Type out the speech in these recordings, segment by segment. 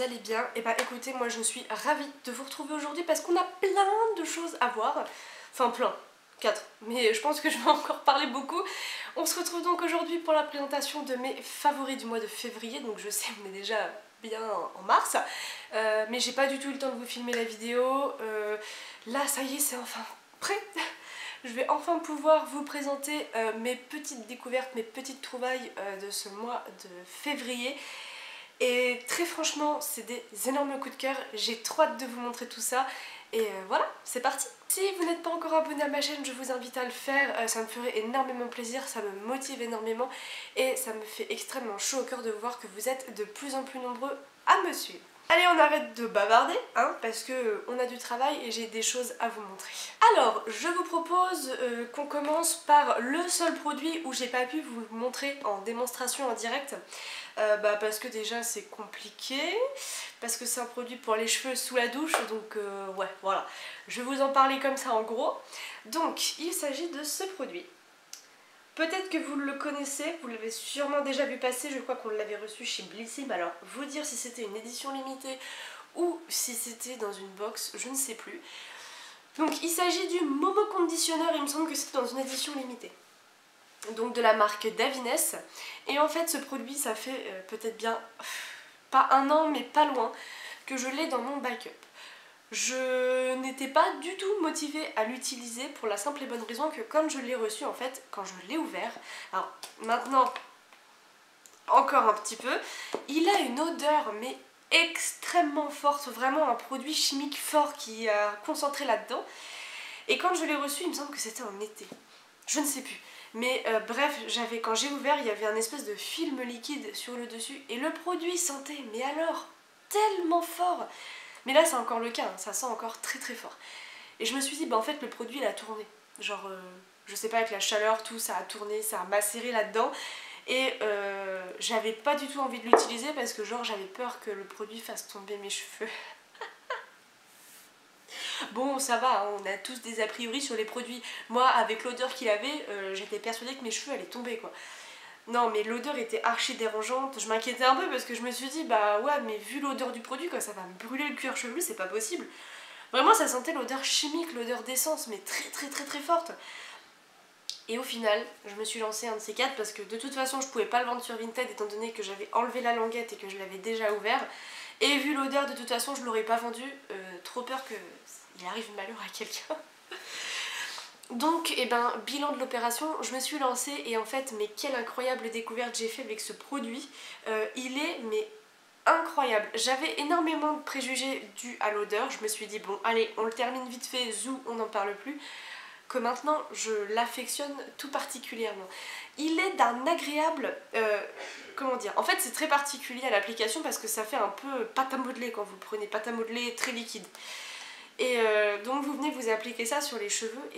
allez bien. Et bah écoutez, moi je suis ravie de vous retrouver aujourd'hui parce qu'on a plein de choses à voir. Enfin plein, 4, mais je pense que je vais encore parler beaucoup. On se retrouve donc aujourd'hui pour la présentation de mes favoris du mois de février. Donc je sais, on est déjà bien en mars, mais j'ai pas du tout eu le temps de vous filmer la vidéo. Là ça y est, c'est enfin prêt. Je vais enfin pouvoir vous présenter mes petites découvertes, mes petites trouvailles de ce mois de février. Et très franchement, c'est des énormes coups de cœur. J'ai trop hâte de vous montrer tout ça. Et voilà, c'est parti. Si vous n'êtes pas encore abonné à ma chaîne, je vous invite à le faire. Ça me ferait énormément plaisir, ça me motive énormément. Et ça me fait extrêmement chaud au cœur de voir que vous êtes de plus en plus nombreux à me suivre. Allez, on arrête de bavarder, hein, parce que on a du travail et j'ai des choses à vous montrer. Alors, je vous propose qu'on commence par le seul produit où j'ai pas pu vous le montrer en démonstration en direct. Parce que déjà c'est compliqué, parce que c'est un produit pour les cheveux sous la douche, donc ouais, voilà. Je vais vous en parler comme ça en gros. Donc, il s'agit de ce produit. Peut-être que vous le connaissez, vous l'avez sûrement déjà vu passer, je crois qu'on l'avait reçu chez Blissim. Alors, vous dire si c'était une édition limitée ou si c'était dans une box, je ne sais plus. Donc, il s'agit du Momo Conditioner, il me semble que c'était dans une édition limitée. Donc de la marque Davines. Et en fait, ce produit, ça fait peut-être bien, pas un an, mais pas loin, que je l'ai dans mon backup. Je n'étais pas du tout motivée à l'utiliser pour la simple et bonne raison que quand je l'ai reçu, en fait, quand je l'ai ouvert, alors maintenant, encore un petit peu, il a une odeur mais extrêmement forte, vraiment un produit chimique fort qui a concentré là-dedans. Et quand je l'ai reçu, il me semble que c'était en été. Je ne sais plus. Mais bref, quand j'ai ouvert, il y avait un espèce de film liquide sur le dessus et le produit sentait, mais alors, tellement fort. Mais là, c'est encore le cas, hein, ça sent encore très très fort. Et je me suis dit, bah en fait, le produit, il a tourné. Genre, je sais pas, avec la chaleur, tout, ça a tourné, ça a macéré là-dedans. Et j'avais pas du tout envie de l'utiliser parce que genre, j'avais peur que le produit fasse tomber mes cheveux. Bon, ça va, hein, on a tous des a priori sur les produits. Moi, avec l'odeur qu'il avait, j'étais persuadée que mes cheveux allaient tomber, quoi. Non, mais l'odeur était archi dérangeante. Je m'inquiétais un peu parce que je me suis dit, bah ouais, mais vu l'odeur du produit, quoi, ça va me brûler le cuir chevelu, c'est pas possible. Vraiment, ça sentait l'odeur chimique, l'odeur d'essence, mais très très très très forte. Et au final, je me suis lancée un de ces quatre parce que de toute façon, je pouvais pas le vendre sur Vinted étant donné que j'avais enlevé la languette et que je l'avais déjà ouvert. Et vu l'odeur, de toute façon, je l'aurais pas vendu. Trop peur qu'il arrive malheur à quelqu'un. Donc, eh ben, bilan de l'opération, je me suis lancée et en fait, mais quelle incroyable découverte j'ai fait avec ce produit. Il est, mais incroyable. J'avais énormément de préjugés dus à l'odeur. Je me suis dit, bon, allez, on le termine vite fait, zou, on n'en parle plus. Que maintenant, je l'affectionne tout particulièrement. Il est d'un agréable... comment dire? En fait, c'est très particulier à l'application parce que ça fait un peu pâte à modeler quand vous le prenez, pâte à modeler très liquide. Et donc vous venez vous appliquer ça sur les cheveux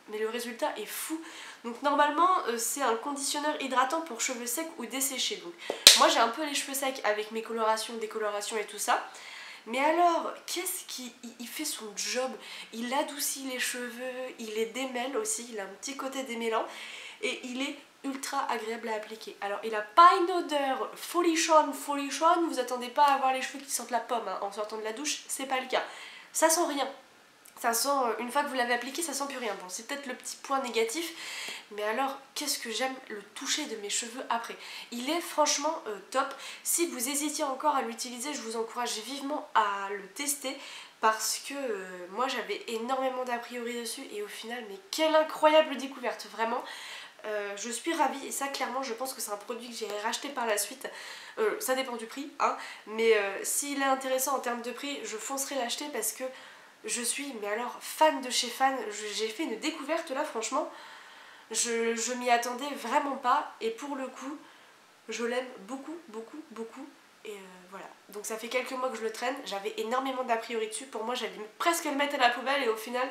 mais le résultat est fou. Donc normalement c'est un conditionneur hydratant pour cheveux secs ou desséchés. Donc moi j'ai un peu les cheveux secs avec mes colorations, décolorations et tout ça. Mais alors, qu'est-ce qu'il fait son job? Il adoucit les cheveux, il les démêle aussi, il a un petit côté démêlant et il est ultra agréable à appliquer. Alors il n'a pas une odeur folichonne, vous attendez pas à avoir les cheveux qui sentent la pomme hein, en sortant de la douche, c'est pas le cas. Ça sent rien. Ça sent, une fois que vous l'avez appliqué, ça sent plus rien. Bon, c'est peut-être le petit point négatif, mais alors, qu'est-ce que j'aime le toucher de mes cheveux après. Il est franchement top. Si vous hésitiez encore à l'utiliser, je vous encourage vivement à le tester, parce que moi, j'avais énormément d'a priori dessus, et au final, mais quelle incroyable découverte, vraiment. Je suis ravie, et ça, clairement, je pense que c'est un produit que j'irai racheter par la suite. Ça dépend du prix, hein, mais s'il est intéressant en termes de prix, je foncerai l'acheter parce que je suis, mais alors, fan de chez fan. J'ai fait une découverte là, franchement, je m'y attendais vraiment pas, et pour le coup, je l'aime beaucoup, beaucoup, beaucoup, et voilà. Donc ça fait quelques mois que je le traîne, j'avais énormément d'a priori dessus, pour moi j'allais presque le mettre à la poubelle, et au final,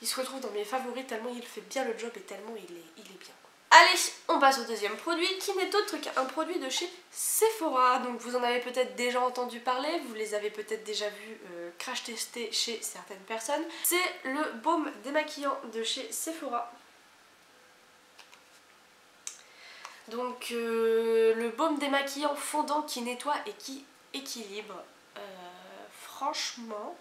il se retrouve dans mes favoris tellement il fait bien le job et tellement il est bien. Allez, on passe au deuxième produit qui n'est autre qu'un produit de chez Sephora. Donc vous en avez peut-être déjà entendu parler, vous les avez peut-être déjà vus crash tester chez certaines personnes. C'est le baume démaquillant de chez Sephora. Donc le baume démaquillant fondant qui nettoie et qui équilibre. franchement,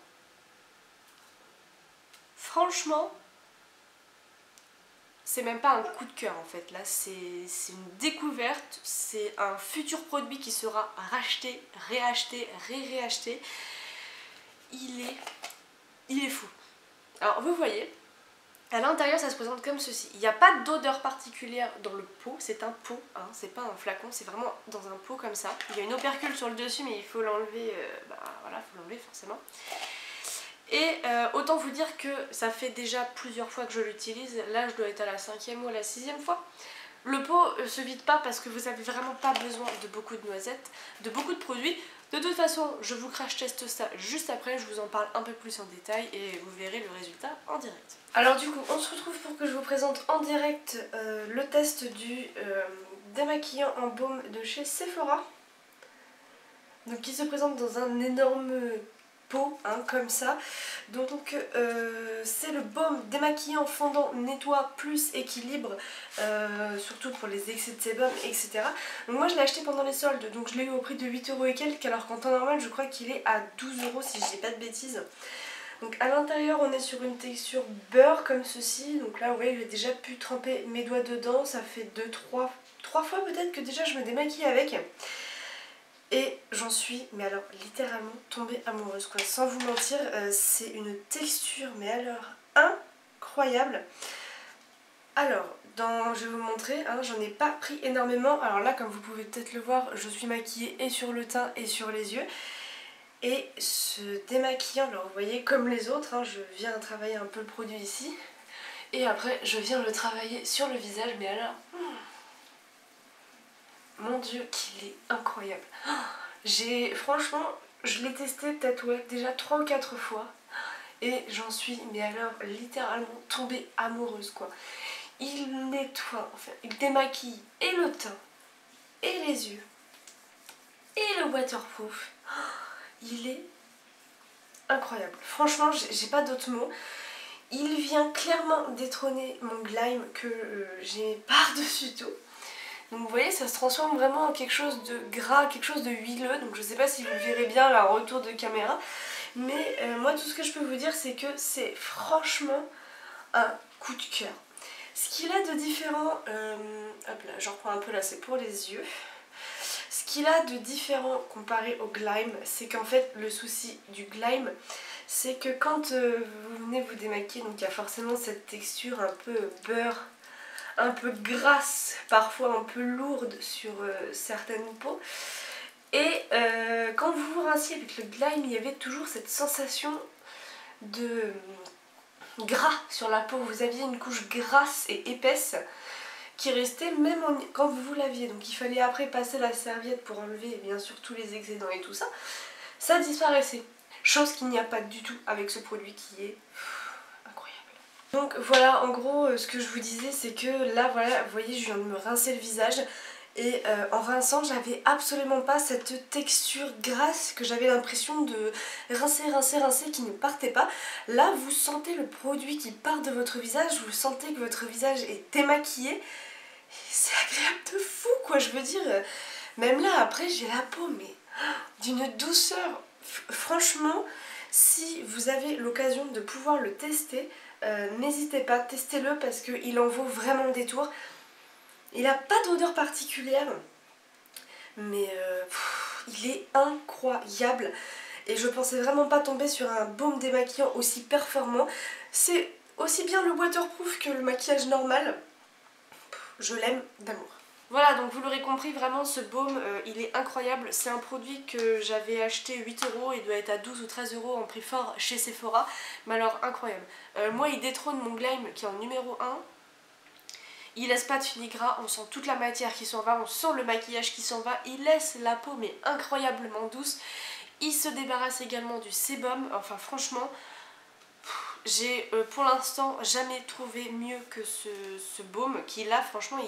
c'est même pas un coup de cœur en fait. Là, c'est une découverte, c'est un futur produit qui sera racheté, réacheté, réacheté. Il est fou. Alors, vous voyez, à l'intérieur, ça se présente comme ceci. Il n'y a pas d'odeur particulière dans le pot, c'est un pot, hein, c'est pas un flacon, c'est vraiment dans un pot comme ça. Il y a une opercule sur le dessus, mais il faut l'enlever, voilà, il faut l'enlever forcément. Et autant vous dire que ça fait déjà plusieurs fois que je l'utilise, là je dois être à la 5e ou à la 6e fois. Le pot se vide pas parce que vous avez vraiment pas besoin de beaucoup de noisettes, de beaucoup de produits. De toute façon, je vous crash teste ça juste après, je vous en parle un peu plus en détail et vous verrez le résultat en direct. Alors du coup, on se retrouve pour que je vous présente en direct le test du démaquillant en baume de chez Sephora. Donc qui se présente dans un énorme pot, hein, comme ça. Donc c'est le baume démaquillant fondant nettoie plus équilibre, surtout pour les excès de sébum, etc. Donc moi je l'ai acheté pendant les soldes, donc je l'ai eu au prix de 8 € et quelques, alors qu'en temps normal je crois qu'il est à 12 € si je dis pas de bêtises. Donc à l'intérieur on est sur une texture beurre comme ceci, donc là vous voyez j'ai déjà pu tremper mes doigts dedans, ça fait 3 fois peut-être que déjà je me démaquille avec. Et j'en suis, mais alors littéralement tombée amoureuse quoi, sans vous mentir, c'est une texture, mais alors incroyable. Alors, je vais vous montrer, hein, j'en ai pas pris énormément, alors là comme vous pouvez peut-être le voir, je suis maquillée et sur le teint et sur les yeux. Et ce démaquillant, alors vous voyez comme les autres, hein, je viens travailler un peu le produit ici, et après je viens le travailler sur le visage, mais alors... Mon dieu qu'il est incroyable. Franchement, je l'ai testé peut-être déjà 3 ou 4 fois et j'en suis, mais alors littéralement tombée amoureuse quoi. Il nettoie, enfin, il démaquille et le teint, et les yeux, et le waterproof. Il est incroyable. Franchement, j'ai pas d'autres mots. Il vient clairement détrôner mon Gleam que j'ai par-dessus tout. Donc vous voyez, ça se transforme vraiment en quelque chose de gras, quelque chose de huileux. Donc je sais pas si vous le verrez bien là en retour de caméra. Mais moi tout ce que je peux vous dire c'est que c'est franchement un coup de cœur. Ce qu'il a de différent, hop là, j'en reprends un peu là, c'est pour les yeux. Ce qu'il a de différent comparé au Gleam, c'est qu'en fait le souci du Gleam, c'est que quand vous venez vous démaquiller, donc il y a forcément cette texture un peu beurre, un peu grasse, parfois un peu lourde sur certaines peaux. Et quand vous vous rinciez avec le Gleam, il y avait toujours cette sensation de gras sur la peau. Vous aviez une couche grasse et épaisse qui restait même quand vous vous laviez. Donc il fallait après passer la serviette pour enlever bien sûr tous les excédents et tout ça. Ça disparaissait. Chose qu'il n'y a pas du tout avec ce produit qui est... Donc voilà, en gros ce que je vous disais c'est que là voilà, vous voyez je viens de me rincer le visage et en rinçant j'avais absolument pas cette texture grasse que j'avais l'impression de rincer qui ne partait pas. Là vous sentez le produit qui part de votre visage, vous sentez que votre visage est démaquillé. C'est agréable de fou quoi, je veux dire, même là après j'ai la peau mais d'une douceur. Franchement si vous avez l'occasion de pouvoir le tester, n'hésitez pas, testez-le parce qu'il en vaut vraiment le détour. Il n'a pas d'odeur particulière, mais il est incroyable. Et je pensais vraiment pas tomber sur un baume démaquillant aussi performant. C'est aussi bien le waterproof que le maquillage normal. Je l'aime d'amour. Voilà, donc vous l'aurez compris, vraiment ce baume, il est incroyable. C'est un produit que j'avais acheté 8 €, il doit être à 12 ou 13 € en prix fort chez Sephora. Mais alors incroyable. Moi il détrône mon Gleam qui est en numéro 1. Il laisse pas de filigrane, on sent toute la matière qui s'en va, on sent le maquillage qui s'en va. Il laisse la peau mais incroyablement douce. Il se débarrasse également du sébum, enfin franchement... J'ai pour l'instant jamais trouvé mieux que ce baume qui là franchement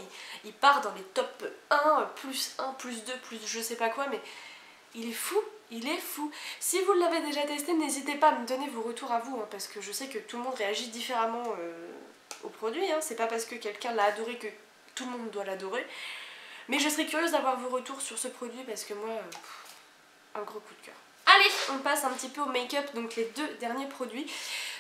il part dans les top 1, plus 1, plus 2, plus je sais pas quoi, mais il est fou, il est fou. Si vous l'avez déjà testé, n'hésitez pas à me donner vos retours à vous, hein, parce que je sais que tout le monde réagit différemment au produit, hein. C'est pas parce que quelqu'un l'a adoré que tout le monde doit l'adorer. Mais je serais curieuse d'avoir vos retours sur ce produit parce que moi, un gros coup de cœur. Allez, on passe un petit peu au make-up, donc les 2 derniers produits.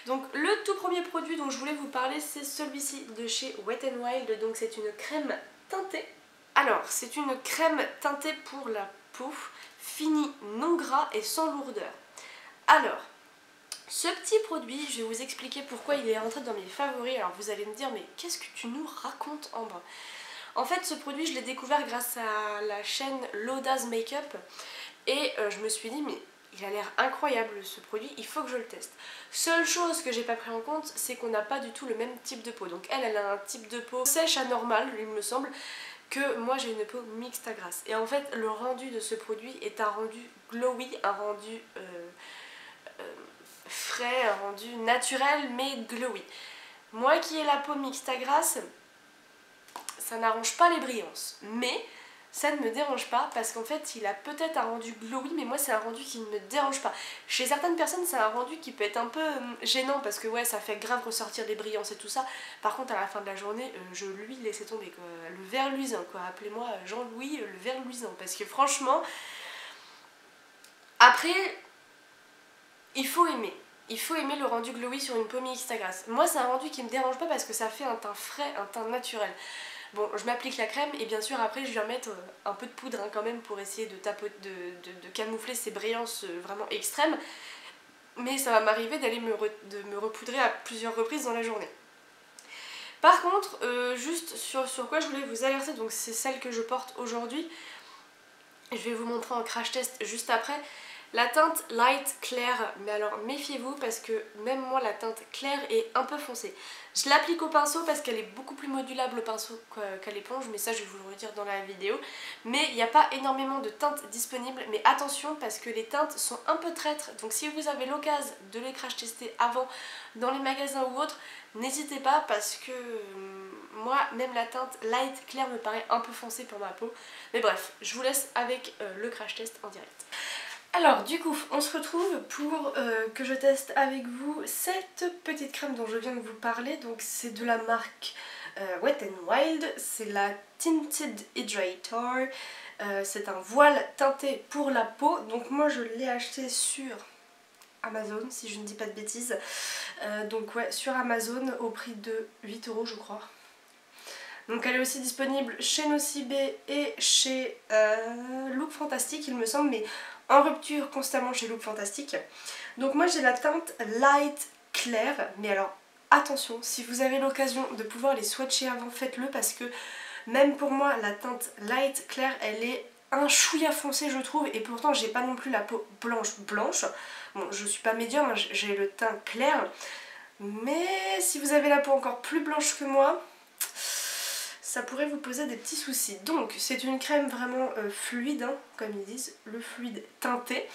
Donc le tout premier produit dont je voulais vous parler, c'est celui-ci de chez Wet n Wild, donc c'est une crème teintée. Alors, c'est une crème teintée pour la peau, finie, non gras et sans lourdeur. Alors, ce petit produit, je vais vous expliquer pourquoi il est rentré dans mes favoris. Alors vous allez me dire, mais qu'est-ce que tu nous racontes, Ambre? En fait, ce produit, je l'ai découvert grâce à la chaîne Lauda's Makeup et je me suis dit, mais il a l'air incroyable ce produit, il faut que je le teste. Seule chose que j'ai pas pris en compte, c'est qu'on n'a pas du tout le même type de peau. Donc elle a un type de peau sèche à normal, il me semble, que moi j'ai une peau mixte à grasse. Et en fait, le rendu de ce produit est un rendu glowy, un rendu frais, un rendu naturel mais glowy. Moi qui ai la peau mixte à grasse, ça n'arrange pas les brillances, mais ça ne me dérange pas parce qu'en fait il a peut-être un rendu glowy, mais moi c'est un rendu qui ne me dérange pas. Chez certaines personnes c'est un rendu qui peut être un peu gênant parce que ouais, ça fait grave ressortir les brillances et tout ça. Par contre à la fin de la journée je lui laissais tomber quoi. Le verre luisant quoi, appelez-moi Jean-Louis le verre luisant, parce que franchement après il faut aimer. Il faut aimer le rendu glowy sur une peau mixte à grasse. Moi c'est un rendu qui me dérange pas parce que ça fait un teint frais, un teint naturel. Bon, je m'applique la crème et bien sûr après je viens mettre un peu de poudre quand même pour essayer de camoufler ces brillances vraiment extrêmes. Mais ça va m'arriver d'aller de me repoudrer à plusieurs reprises dans la journée. Par contre, juste sur quoi je voulais vous alerter, donc c'est celle que je porte aujourd'hui. Je vais vous montrer en crash test juste après. La teinte light claire, mais alors méfiez-vous parce que même moi la teinte claire est un peu foncée. Je l'applique au pinceau parce qu'elle est beaucoup plus modulable au pinceau qu'à l'éponge, mais ça je vais vous le redire dans la vidéo. Mais il n'y a pas énormément de teintes disponibles, mais attention parce que les teintes sont un peu traîtres. Donc si vous avez l'occasion de les crash tester avant dans les magasins ou autres, n'hésitez pas parce que moi même la teinte light claire me paraît un peu foncée pour ma peau. Mais bref, je vous laisse avec le crash test en direct. Alors du coup on se retrouve pour que je teste avec vous cette petite crème dont je viens de vous parler. Donc c'est de la marque Wet n Wild, c'est la Tinted Hydrator, c'est un voile teinté pour la peau. Donc moi je l'ai acheté sur Amazon si je ne dis pas de bêtises, donc ouais, sur Amazon au prix de 8 € je crois. Donc elle est aussi disponible chez Nocibé et chez Look Fantastic il me semble, mais en rupture constamment chez Look Fantastic. Donc moi j'ai la teinte light claire, mais alors attention, si vous avez l'occasion de pouvoir les swatcher avant, faites-le parce que même pour moi la teinte light claire elle est un chouïa foncé je trouve, et pourtant j'ai pas non plus la peau blanche. Bon, je suis pas médium, j'ai le teint clair, mais si vous avez la peau encore plus blanche que moi, ça pourrait vous poser des petits soucis. Donc c'est une crème vraiment fluide, hein, comme ils disent, le fluide teinté.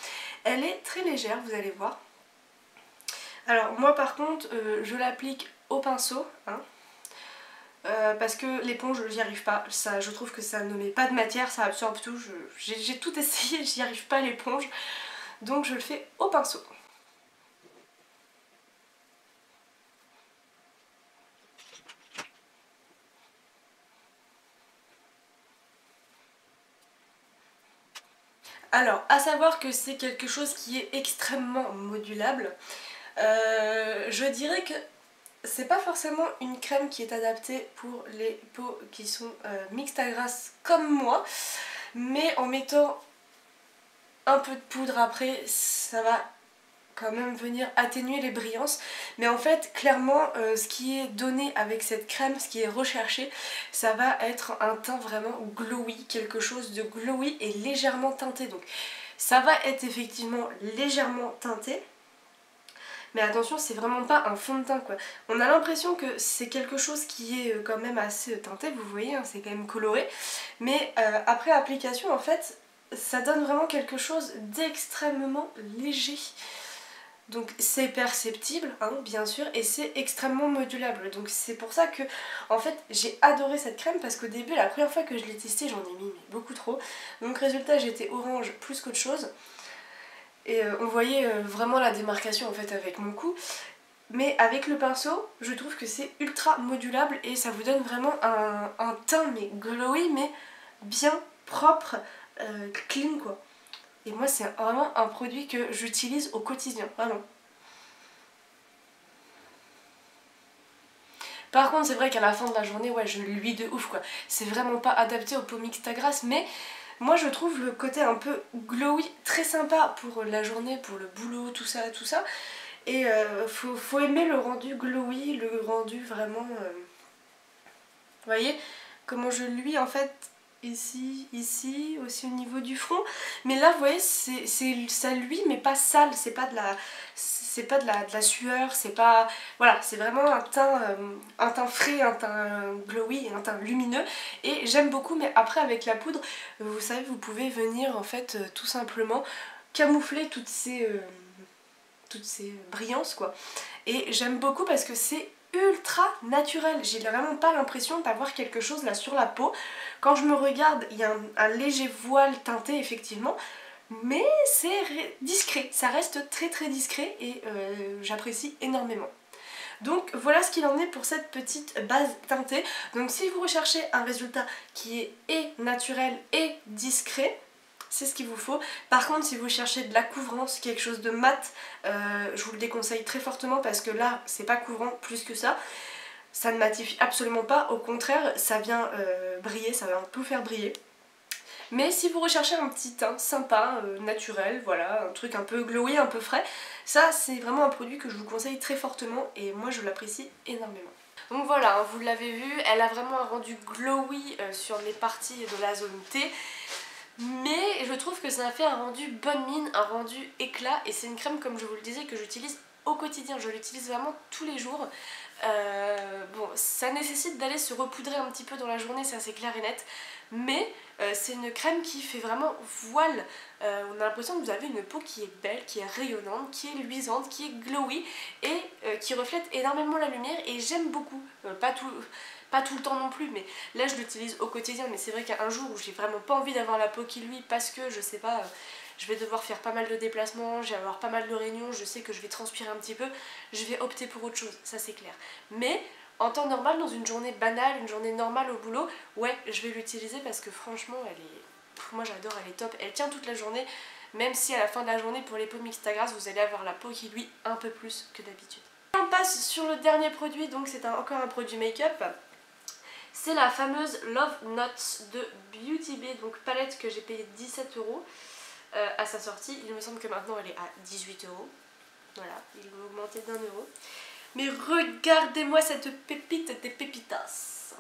Elle est très légère, vous allez voir. Alors moi par contre je l'applique au pinceau, hein, parce que l'éponge j'y arrive pas. Ça, je trouve que ça ne met pas de matière, ça absorbe tout. J'ai tout essayé, j'y arrive pas à l'éponge. Donc je le fais au pinceau. Alors, à savoir que c'est quelque chose qui est extrêmement modulable. Je dirais que c'est pas forcément une crème qui est adaptée pour les peaux qui sont mixtes à grasse comme moi, mais en mettant un peu de poudre après, ça va quand même venir atténuer les brillances. Mais en fait clairement ce qui est donné avec cette crème, ce qui est recherché, ça va être un teint vraiment glowy, quelque chose de glowy et légèrement teinté. Donc ça va être effectivement légèrement teinté, mais attention, c'est vraiment pas un fond de teint quoi. On a l'impression que c'est quelque chose qui est quand même assez teinté, vous voyez, hein, c'est quand même coloré, mais après application en fait ça donne vraiment quelque chose d'extrêmement léger. Donc c'est perceptible, hein, bien sûr, et c'est extrêmement modulable. Donc c'est pour ça que, en fait, j'ai adoré cette crème parce qu'au début, la première fois que je l'ai testée, j'en ai mis mais beaucoup trop. Donc résultat, j'étais orange plus qu'autre chose. Et on voyait vraiment la démarcation en fait avec mon cou. Mais avec le pinceau, je trouve que c'est ultra modulable et ça vous donne vraiment un teint mais glowy, mais bien propre, clean quoi. Et moi c'est vraiment un produit que j'utilise au quotidien, vraiment. Par contre c'est vrai qu'à la fin de la journée, ouais, je luis de ouf quoi. C'est vraiment pas adapté aux peaux mixtes à grasse, mais moi je trouve le côté un peu glowy très sympa pour la journée, pour le boulot, tout ça, tout ça. Et faut aimer le rendu glowy, le rendu vraiment... Vous voyez comment je luis en fait ici, ici, aussi au niveau du front. Mais là vous voyez ça luit mais pas sale, c'est pas de la... C'est pas de la sueur, c'est pas... Voilà, c'est vraiment un teint frais, un teint glowy, un teint lumineux. Et j'aime beaucoup, mais après avec la poudre, vous savez, vous pouvez venir en fait tout simplement camoufler toutes ces brillances quoi. Et j'aime beaucoup parce que c'est ultra naturel. J'ai vraiment pas l'impression d'avoir quelque chose là sur la peau. Quand je me regarde, il y a un léger voile teinté effectivement, mais c'est discret, ça reste très très discret et j'apprécie énormément. Donc voilà ce qu'il en est pour cette petite base teintée. Donc si vous recherchez un résultat qui est et naturel et discret, c'est ce qu'il vous faut. Par contre si vous cherchez de la couvrance, quelque chose de mat, je vous le déconseille très fortement parce que là c'est pas couvrant plus que ça. Ça ne matifie absolument pas, au contraire ça vient briller, ça va tout faire briller. Mais si vous recherchez un petit teint sympa, naturel, voilà, un truc un peu glowy, un peu frais, ça c'est vraiment un produit que je vous conseille très fortement et moi je l'apprécie énormément. Donc voilà, hein, vous l'avez vu, elle a vraiment un rendu glowy sur les parties de la zone T. Mais je trouve que ça a fait un rendu bonne mine, un rendu éclat. Et c'est une crème, comme je vous le disais, que j'utilise au quotidien. Je l'utilise vraiment tous les jours. Bon, ça nécessite d'aller se repoudrer un petit peu dans la journée, ça c'est clair et net. Mais c'est une crème qui fait vraiment voile. On a l'impression que vous avez une peau qui est belle, qui est rayonnante, qui est luisante, qui est glowy et qui reflète énormément la lumière. Et j'aime beaucoup. Pas tout le temps non plus, mais là je l'utilise au quotidien. Mais c'est vrai qu'un jour où j'ai vraiment pas envie d'avoir la peau qui luit parce que je sais pas, je vais devoir faire pas mal de déplacements, je vais avoir pas mal de réunions, je sais que je vais transpirer un petit peu, je vais opter pour autre chose, ça c'est clair. Mais en temps normal, dans une journée banale, une journée normale au boulot, ouais, je vais l'utiliser parce que franchement, elle est... moi j'adore, elle est top, elle tient toute la journée, même si à la fin de la journée, pour les peaux mixtes à grasse, vous allez avoir la peau qui luit un peu plus que d'habitude. On passe sur le dernier produit, donc c'est encore un produit make-up. C'est la fameuse Love Notes de Beauty Bay, donc palette que j'ai payé 17 € à sa sortie. Il me semble que maintenant elle est à 18 €. Voilà, il va augmenter d'1 €. Mais regardez-moi cette pépite des pépitas.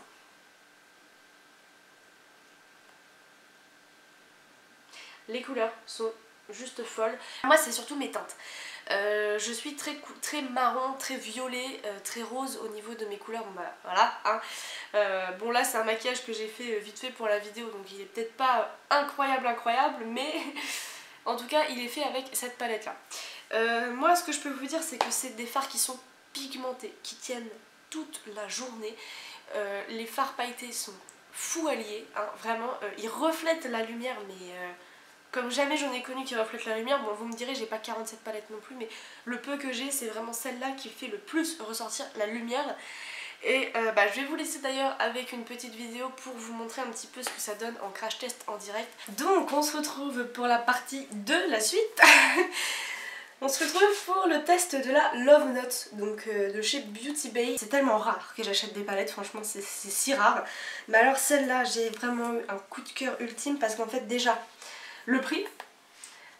Les couleurs sont juste folles. Moi c'est surtout mes teintes. Je suis très marron, très violet, très rose au niveau de mes couleurs. Bon bah voilà, hein. Bon là c'est un maquillage que j'ai fait vite fait pour la vidéo, donc il est peut-être pas incroyable, mais en tout cas il est fait avec cette palette là. Moi ce que je peux vous dire c'est que c'est des fards qui sont pigmentés, qui tiennent toute la journée. Les fards pailletés sont fous alliés, hein, vraiment, ils reflètent la lumière mais... comme jamais j'en ai connu qui reflète la lumière. Bon vous me direz j'ai pas 47 palettes non plus, mais le peu que j'ai c'est vraiment celle-là qui fait le plus ressortir la lumière. Et je vais vous laisser d'ailleurs avec une petite vidéo pour vous montrer un petit peu ce que ça donne en crash test en direct. Donc on se retrouve pour la partie de la suite. On se retrouve pour le test de la Love Note, donc de chez Beauty Bay. C'est tellement rare que j'achète des palettes, franchement c'est si rare. Mais alors celle-là j'ai vraiment eu un coup de cœur ultime parce qu'en fait déjà... le prix,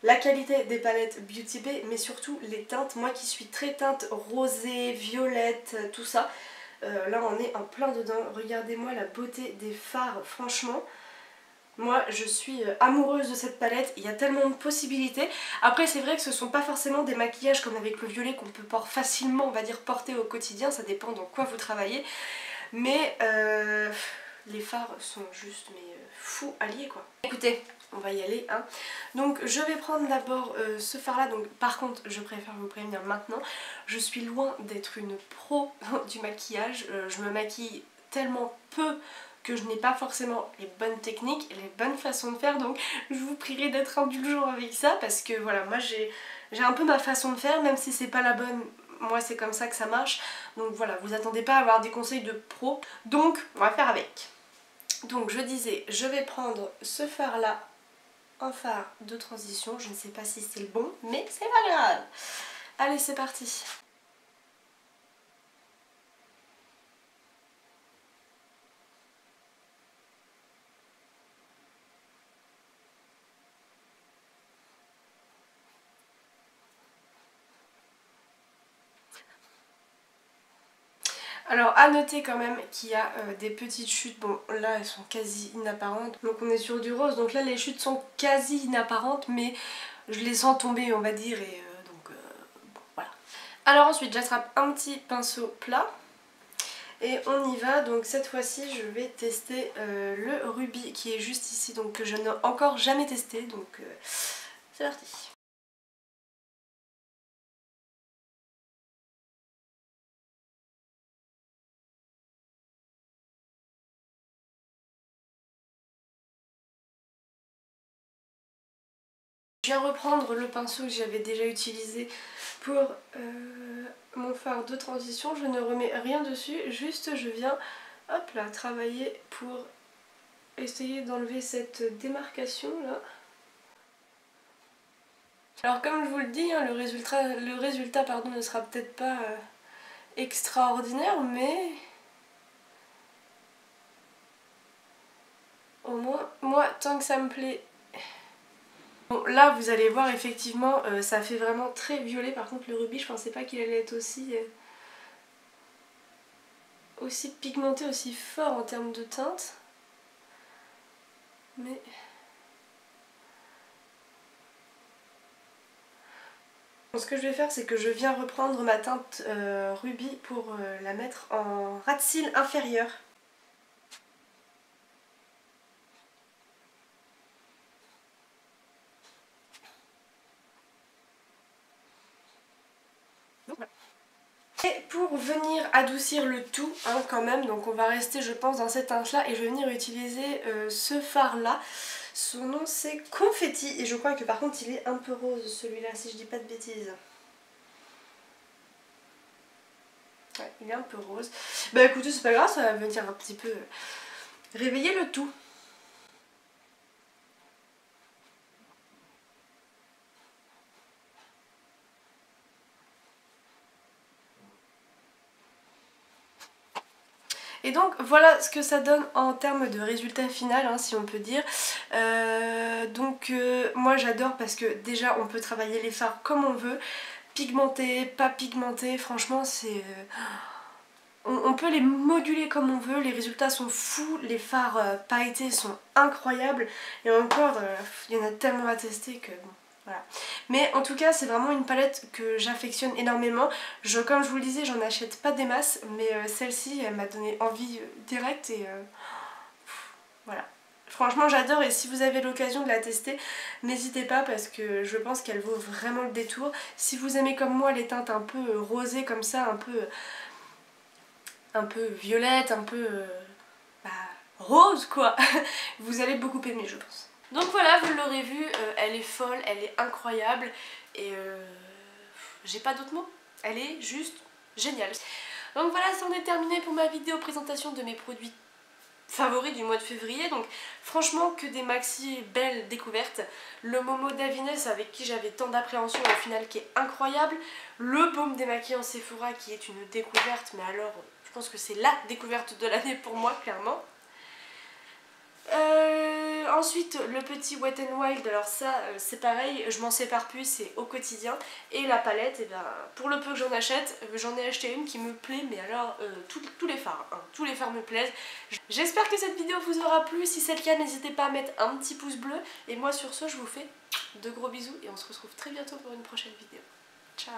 la qualité des palettes Beauty Bay, mais surtout les teintes. Moi qui suis très teinte rosée, violette, tout ça, là on est en plein dedans. Regardez-moi la beauté des fards, franchement. Moi je suis amoureuse de cette palette, il y a tellement de possibilités. Après c'est vrai que ce ne sont pas forcément des maquillages comme avec le violet qu'on peut facilement on va dire porter au quotidien, ça dépend dans quoi vous travaillez. Mais les fards sont juste fous alliés quoi. Écoutez, on va y aller hein. Donc je vais prendre d'abord ce fard là. Donc par contre je préfère vous prévenir maintenant, je suis loin d'être une pro du maquillage. Je me maquille tellement peu que je n'ai pas forcément les bonnes techniques et les bonnes façons de faire, donc je vous prierai d'être indulgent avec ça parce que voilà, moi j'ai un peu ma façon de faire, même si c'est pas la bonne, moi c'est comme ça que ça marche. Donc voilà, vous attendez pas à avoir des conseils de pro, donc on va faire avec. Donc je disais, je vais prendre ce fard là un fard de transition. Je ne sais pas si c'est le bon, mais c'est pas grave. Allez, c'est parti. Alors à noter quand même qu'il y a des petites chutes, bon là elles sont quasi inapparentes, donc on est sur du rose, donc là les chutes sont quasi inapparentes mais je les sens tomber on va dire et donc bon, voilà. Alors ensuite j'attrape un petit pinceau plat et on y va, donc cette fois-ci je vais tester le rubis qui est juste ici, donc que je n'ai encore jamais testé, donc c'est parti. Je viens reprendre le pinceau que j'avais déjà utilisé pour mon fard de transition. Je ne remets rien dessus, juste je viens hop là travailler pour essayer d'enlever cette démarcation là. Alors comme je vous le dis, hein, le résultat pardon, ne sera peut-être pas extraordinaire, mais au moins moi tant que ça me plaît. Bon, là vous allez voir effectivement ça fait vraiment très violet, par contre le rubis je pensais pas qu'il allait être aussi pigmenté, aussi fort en termes de teinte. Mais ce que je vais faire c'est que je viens reprendre ma teinte rubis pour la mettre en ras de cils inférieur. Et pour venir adoucir le tout hein, quand même, donc on va rester je pense dans cette teinte là et je vais venir utiliser ce fard là. Son nom c'est Confetti et je crois que par contre il est un peu rose celui-là si je dis pas de bêtises. Ouais, il est un peu rose. Bah écoutez c'est pas grave, ça va venir un petit peu réveiller le tout. Et donc voilà ce que ça donne en termes de résultat final hein, si on peut dire. Moi j'adore parce que déjà on peut travailler les fards comme on veut, pigmenté, pas pigmenté, franchement c'est... On peut les moduler comme on veut, les résultats sont fous, les fards pailletés sont incroyables et encore il y en a tellement à tester que bon. Voilà. Mais en tout cas c'est vraiment une palette que j'affectionne énormément. Comme je vous le disais j'en achète pas des masses mais celle-ci elle m'a donné envie direct et voilà. Franchement j'adore et si vous avez l'occasion de la tester n'hésitez pas parce que je pense qu'elle vaut vraiment le détour. Si vous aimez comme moi les teintes un peu rosées comme ça, un peu violette, un peu rose quoi, vous allez beaucoup aimer je pense. Donc voilà, vous l'aurez vu, elle est folle, elle est incroyable et j'ai pas d'autres mots, elle est juste géniale. Donc voilà, c'en est terminé pour ma vidéo présentation de mes produits favoris du mois de février. Donc franchement que des maxi belles découvertes. Le Momo Davines avec qui j'avais tant d'appréhension au final qui est incroyable. Le baume démaquillant Sephora qui est une découverte, mais alors je pense que c'est la découverte de l'année pour moi clairement. Ensuite le petit Wet n Wild, alors ça c'est pareil, je m'en sépare plus, c'est au quotidien. Et la palette, et ben, pour le peu que j'en achète, j'en ai acheté une qui me plaît, mais alors tous les fards, hein, tous les fards me plaisent. J'espère que cette vidéo vous aura plu, si c'est le cas n'hésitez pas à mettre un petit pouce bleu. Et moi sur ce je vous fais de gros bisous et on se retrouve très bientôt pour une prochaine vidéo. Ciao.